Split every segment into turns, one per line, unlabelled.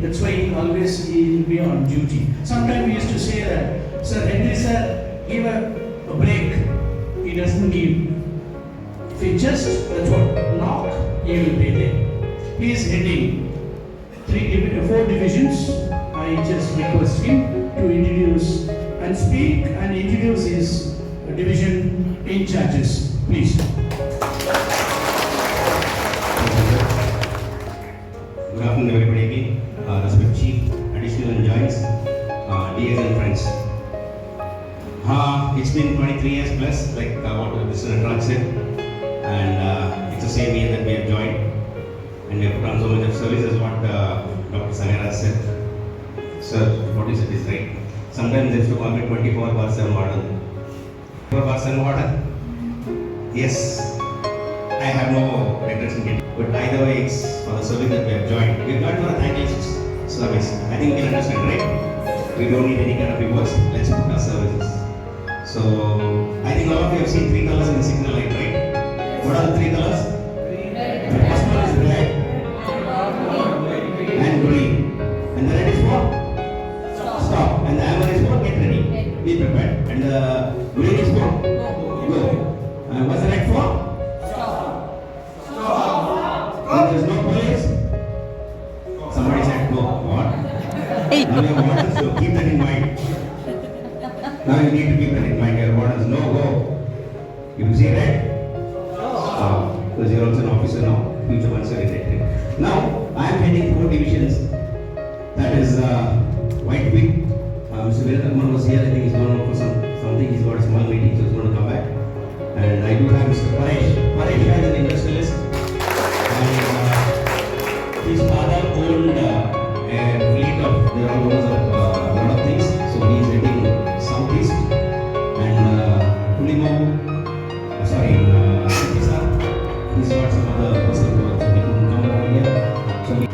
That's why he will be on duty. Sometimes we used to say that, Sir Henry sir, give a break. He doesn't give. If he just, that's what, knock, he will be there. He is heading 4 divisions. I just request him to introduce and speak and introduce his division in charges. Please.
Good afternoon, everybody. Respect Chief, additional joints, DAs and friends. It's been 23 years plus, like what Mr. Nataraj said, and it's the same year that we have joined, and we have put on so much of service as what Dr. Sangaraj said. Sir, what you said is right. Sometimes they used to call me 24/7 warden. 24/7 warden? Yes, I have no regrets in getting, but either way, it's for the service that we have joined. We have joined for a thankless service. I think you can understand, right? We don't need any kind of rewards. Let's put our services. So, I think all of you have seen 3 colors in the signal light, right? What are the 3 colors? The first one is red and green. And the red is for? Stop. And the amber is for get ready. Be prepared. And the green is for? Go. And what's the red for? When there is no police, somebody said go. What? Now you want to keep that in mind. Now you need to keep that in mind. Your orders, no go. You see red? Stop. Because you are also an officer now. Future ones are elected. Now I am heading 4 divisions. That is White Wing. Mr. Veeratharaman was here. I think he's gone out for something. He's got a small meeting, so he's going to come back. And I do have Mr. Paresh. Paresh is an industrialist. And his father owned a fleet of, there are owners of a lot of things. So he is heading southeast. And Pulimau, Sipisa, he's got some other personal work, so he couldn't come over here. So he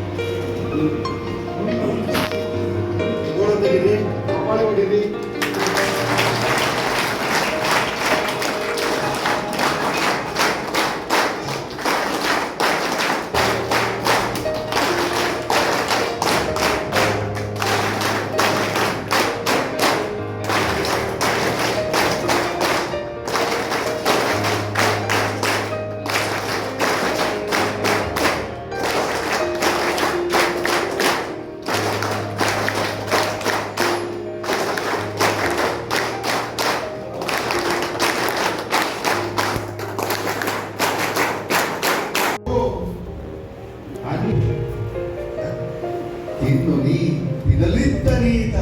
ಇದಲಿದ್ದನೀತ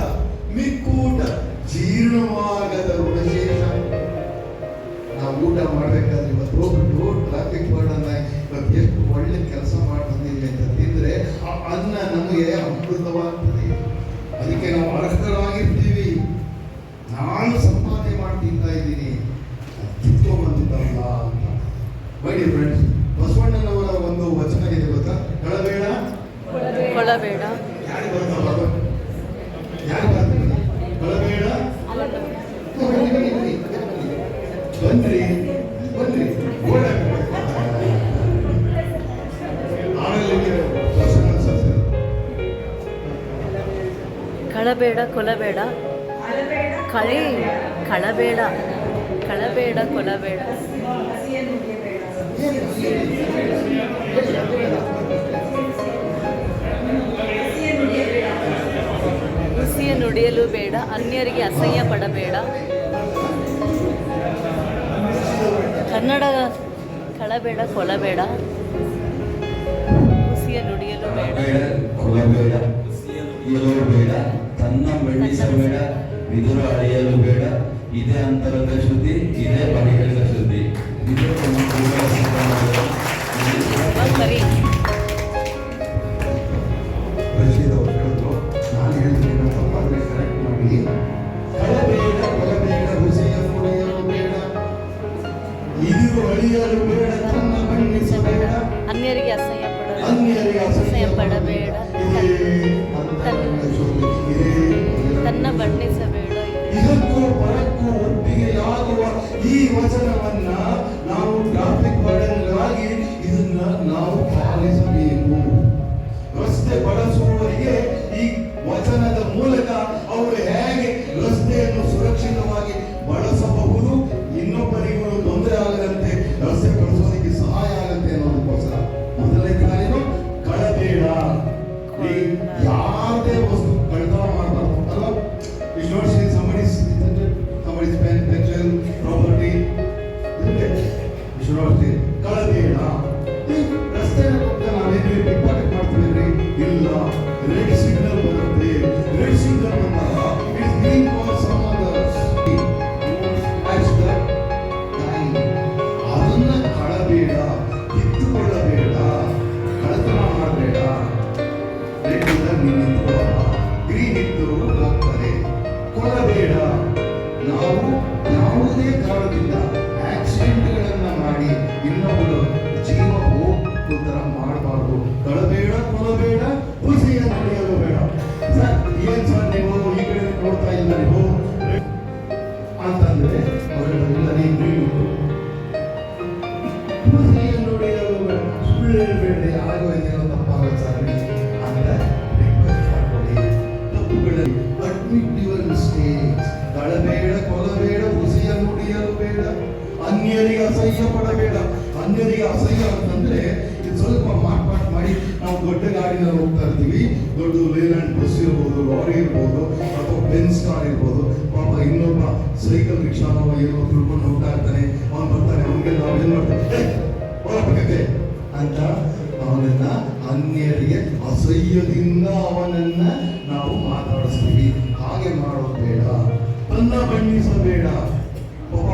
ಮಿಕ್ಕೂಟ ಜೀರ್ಣವಾಗದ ಋಣಶೇಷ. ನಾವು ಊಟ ಮಾಡಬೇಕಾದ್ರೆ ಇವತ್ತು ಹೋಗ್ಬಿಟ್ಟು traffic ವಾರ್ಡನ್ನ ಇವತ್ತು ಎಷ್ಟು ಒಳ್ಳೆ ಕೆಲಸ ಮಾಡ್ತಿದ್ದೀವಿ ಅಂತ ತಿಂದರೆ ಆ ಅನ್ನ ನಮಗೆ ಅಮೃತವಾಗ್ತದೆ. ಅದಕ್ಕೆ ನಾವು ಅರ್ಹರಾಗಿರ್ತೀವಿ. ನಾನು ಸಂಪಾದನೆ ಮಾಡಿ ತಿಂತಾ ಇದ್ದೀನಿ, ಕಿತ್ಕೊಂಡ್ಬಂದಿದ್ದಲ್ಲ ಅಂತ. ಮೈ ಡಿಯರ್ ಫ್ರೆಂಡ್ಸ್, ಬಸವಣ್ಣನವರ ಒಂದು ವಚನ ಇದೆ ಗೊತ್ತಾ? ಕಳಬೇಡ
ಕೊಳಬೇಡ.
ಯಾರು ಬರ್ತಾವ? ಯಾರು ಬರ್ತಾರೆ? ಕಳಬೇಡ. ಬನ್ರಿ ಬನ್ರಿ
ಕಳಬೇಡ ಕೊಲಬೇಡ ಕಳೆ ಕಳಬೇಡ ಕಳಬೇಡ ಕೊಲಬೇಡ. ಹುಸಿಯ ನುಡಿಯಲು ಬೇಡ, ಅನ್ಯರಿಗೆ ಅಸಹ್ಯ ಪಡಬೇಡ. ಕನ್ನಡ ಕಳಬೇಡ ಕೊಲಬೇಡ, ಹುಸಿಯ ನುಡಿಯಲು ಬೇಡ,
ಕೊಲಬೇಡ, ಬೇಡ, ತನ್ನ ಬೆಳೆಸಬೇಡ, ವಿದುರ ಅಳೆಯಲು ಬೇಡ. ಇದೇ ಅಂತರಂಗ ಶುದ್ಧಿ, ಇದೇ ಬಹಿರಂಗ ಶುದ್ಧಿ. ಇದು
ಸರಿ.
ರಶೀದ್ ಅವರು ಹೇಳಿದ್ರು, ನಾನು ಹೇಳ್ತೀನಿ ತಪ್ಪಾದ್ರೆ ಕರೆಕ್ಟ್ ಮಾಡಿ. ಕಳಬೇಡ ಕೊಲಬೇಡ, ಹುಸಿಯ ನುಡಿಯಲು ಬೇಡ, ಇದು ಅಳಿಯಲು ಬೇಡ, ತನ್ನ ಬಣ್ಣಿಸಬೇಡ,
ಅನ್ಯರಿಗೆ ಅಸಹ್ಯ
ಅನ್ಯರಿಗೆ
ಅಸಹ್ಯ ಪಡಬೇಡ, ತನ್ನ ಬಣ್ಣಿಸಬೇಡ.
ಇದಕ್ಕೂ ಪರಕ್ಕೂ ಒಪ್ಪಿಗೆಯಾಗುವ ಈ ವಚನವನ್ನ ನಾವು ಟ್ರಾಫಿಕ್ ವಾರ್ಡನ್ ಅಸಹ್ಯ ಪಡಬೇಡ. ಅನ್ಯರಿಗೆ ಅಸಹ್ಯ ಅಂತಂದ್ರೆ ಇದು ಸ್ವಲ್ಪ ಮಾರ್ಪಾಟ್ ಮಾಡಿ ನಾವು ದೊಡ್ಡ ಗಾಡಿನಲ್ಲಿ ಹೋಗ್ತಾ ಇರ್ತೀವಿ, ದೊಡ್ಡ ಲೇಲ್ಯಾಂಡ್ ಬಸ್ ಇರ್ಬೋದು, ಲಾರಿ ಇರ್ಬೋದು, ಅಥವಾ ಬೆನ್ಸ್ ಕಾರ್ ಇರ್ಬೋದು. ಪಾಪ ಇನ್ನೊಬ್ಬ ಸೈಕಲ್ ರಿಕ್ಷಾನೋ ಏನೋ ತಿಳ್ಕೊಂಡು ಹೋಗ್ತಾ ಇರ್ತಾನೆ, ಅವನು ಬರ್ತಾನೆ, ಅವನಿಗೆಲ್ಲ ನಾವು ಏನ್ ಮಾಡ್ತಾರೆ ಹೊರಪಕ್ಕೆ ಅಂತ ಅವನನ್ನ ಅನ್ಯರಿಗೆ ಅಸಹ್ಯದಿಂದ ಅವನನ್ನ ನಾವು ಮಾತಾಡಿಸ್ತೀವಿ. ಹಾಗೆ ಮಾಡೋದು ಬೇಡ, ತನ್ನ ಬಣ್ಣಿಸಬೇಡ. ಪಾಪ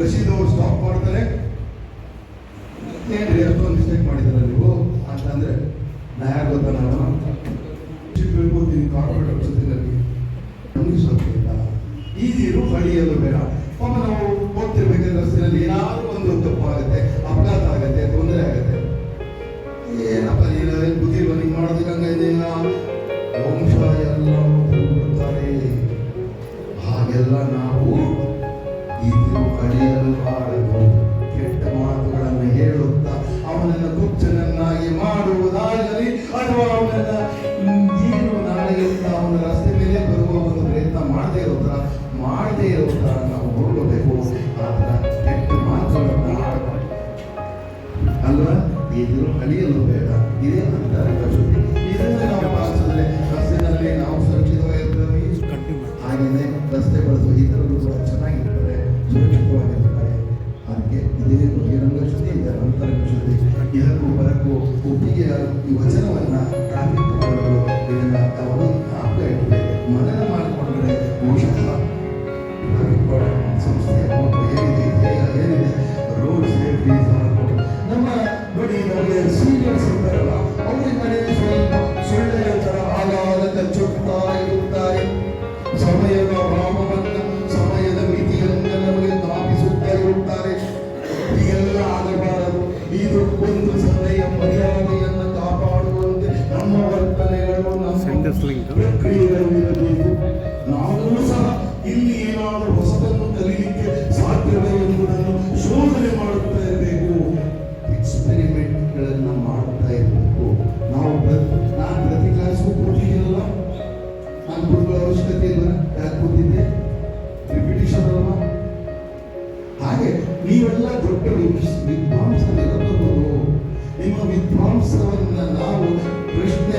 ರಶೀದ್ ಅವರು ಸ್ಟಾಪ್ ಮಾಡ್ತಾರೆ, ಏನ್ರಿ ಅಷ್ಟೊಂದು ಮಿಸ್ಟೇಕ್ ಮಾಡಿದಾರ ನೀವು ಅಂತಂದ್ರೆ ನಾ ಯಾರು ಗೊತ್ತಾ, ನಾನು ಹೇಳ್ಬೋತೀನಿ ಕಾರ್ಪೊರೇಟ್ ಜೊತೆಯಲ್ಲಿ ಗಮನಿಸೋದಿಲ್ಲ. ಈಗಿರು ಕಳಿಯಲು ಬೇಡ. ಪಾಪ ನಾವು ಹೋಗ್ತಿರ್ಬೇಕಾದ್ರೆ ರಸ್ತೆಯಲ್ಲಿ ಏನಾದ್ರೂ ಒಂದು ತಪ್ಪಾಗುತ್ತೆ, ಅಪಘಾತ ಆಗುತ್ತೆ, ತೊಂದರೆ ಆಗುತ್ತೆ. ಏನಪ್ಪ ನೀನು ಬುದ್ಧಿ ಬನ್ನಿಂಗ್ ಮಾಡೋದಕ್ಕಂಗೇನ ವಂಶ ಎಲ್ಲ ಬಿಡ್ತಾರೆ. ಹಾಗೆಲ್ಲ ನಾವು ಇದು ಕಳಿಯಲು ಬಾರದು. ಕೆಟ್ಟ ಮಾತುಗಳನ್ನು ಹೇಳುತ್ತಾ ಅವನನ್ನ ಕುಚ್ಚನನ್ನಾಗಿ ಮಾಡುವುದಾಗಲಿ ಅಥವಾ ಅವನನ್ನ ಏನು ನಾಳೆಯಿಂದ ಅವನ ರಸ್ತೆ ಮೇಲೆ ಬರುವ ಒಂದು ಪ್ರಯತ್ನ ಮಾಡದೇ ಇರೋ ತರ ನಾವು ನೋಡಬೇಕು. ಆತರ ಕೆಟ್ಟ ಮಾತುಗಳನ್ನು ಆಡಬಾರ್ದು ಅಲ್ವಾ? ಇದು ಕಲಿಯಲು ಬೇಡ. ಇದೇ ಅಂತರಂಗ ಶುದ್ಧಿ. ಇದನ್ನು ನಾವು ಪಾಲಿಸಿದ್ರೆ ರಸ್ತೆಯಲ್ಲಿ ನಾವು ಸುರಕ್ಷಿತವಾಗಿರ್ತೇವೆ. ಹಾಗೆಯೇ ರಸ್ತೆ ಬಳಸುವ ಇತರರು ಕೂಡ ಚೆನ್ನಾಗಿರ್ತಾರೆ, ಸುರಕ್ಷಿತವಾಗಿರ್ತಾರೆ. ಅದಕ್ಕೆ ಇದೇ ಬಹಿರಂಗ ಶುದ್ಧಿ, ಇದರ ಅಂತರಂಗ ಶುದ್ಧಿ. ಇದಕ್ಕೂ ಬರಕ್ಕೂ ಒಪ್ಪಿಗೆ ಈ ವಚನವನ್ನ ಟ್ರಾಫಿಕ್ ಮಾಡಲು ಇದನ್ನ ಅವರು ಜ್ಞಾಪಕ ಇಟ್ಟರೆ ಮನನ ಮಾಡಿಕೊಂಡ್ರೆ ಬಹುಶಃ ಸಂಸ್ಥೆಯ ಏನಿದೆ ಏನಿದೆ ರೋಡ್ ಸೇಫ್ಟಿ ನಮ್ಮ ನೋಡಿ, ನಮಗೆ ಸೀನಿಯರ್ಸ್ ಇರ್ತಾರಲ್ಲ, ಅವರಿಂದಲೇ ಸ್ವಲ್ಪ ಸೊಳ್ಳೆ ಹೇಳ್ತಾರ, ಆಗಾಗ ಕಚ್ಚುತ್ತಾ ಇರುತ್ತಾರೆ. ಸಮಯದ ಭಾವವನ್ನ, ಸಮಯದ ಮಿತಿಯನ್ನ ನಮಗೆ ಸ್ಥಾಪಿಸುತ್ತಾ ಇರುತ್ತಾರೆ. ಹೀಗೆಲ್ಲ ಆಗಬಾರದು. ಇದು ಒಂದು ಸಮಯ ಮರ್ಯಾದೆಯನ್ನು ಕಾಪಾಡುವಂತೆ ನಮ್ಮ ವರ್ತನೆಗಳು, ನಮ್ಮ ಪ್ರಕ್ರಿಯೆಗಳು ಇರಬೇಕು. ನಾವು ಸಹ ಇಲ್ಲಿ ಏನಾದರೂ ಹೊಸದನ್ನು ಕಲಿಯಲಿಕ್ಕೆ ಸಾಧ್ಯವೇ ಎಂಬುದನ್ನು ಶೋಧನೆ ಮಾಡುತ್ತಾ ಇರಬೇಕು. ಎಕ್ಸ್ಪೆರಿಮೆಂಟ್ಗಳನ್ನು ಮಾಡ್ತಾ ಇರಬೇಕು. ನಾನು ಪ್ರತಿ ಕ್ಲಾಸ್ಗೂ ಕೂತಿದ್ದೀನಲ್ಲ, ನಾನು ಕೂತ್ಕೊಳ್ಳೋ ಅವಶ್ಯಕತೆ ಇಲ್ಲ. ಯಾಕೆ ಕೂತಿದ್ದೆ? ರಿಪಿಟೇಷನ್ ಅಲ್ವಾ? ಹಾಗೆ ನೀವೆಲ್ಲ ದೊಡ್ಡ ವಿದ್ವಾಂಸರಿರಬಹುದು. ನಿಮ್ಮ ವಿದ್ವಾಂಸವನ್ನ ನಾವು ಪ್ರಶ್ನೆ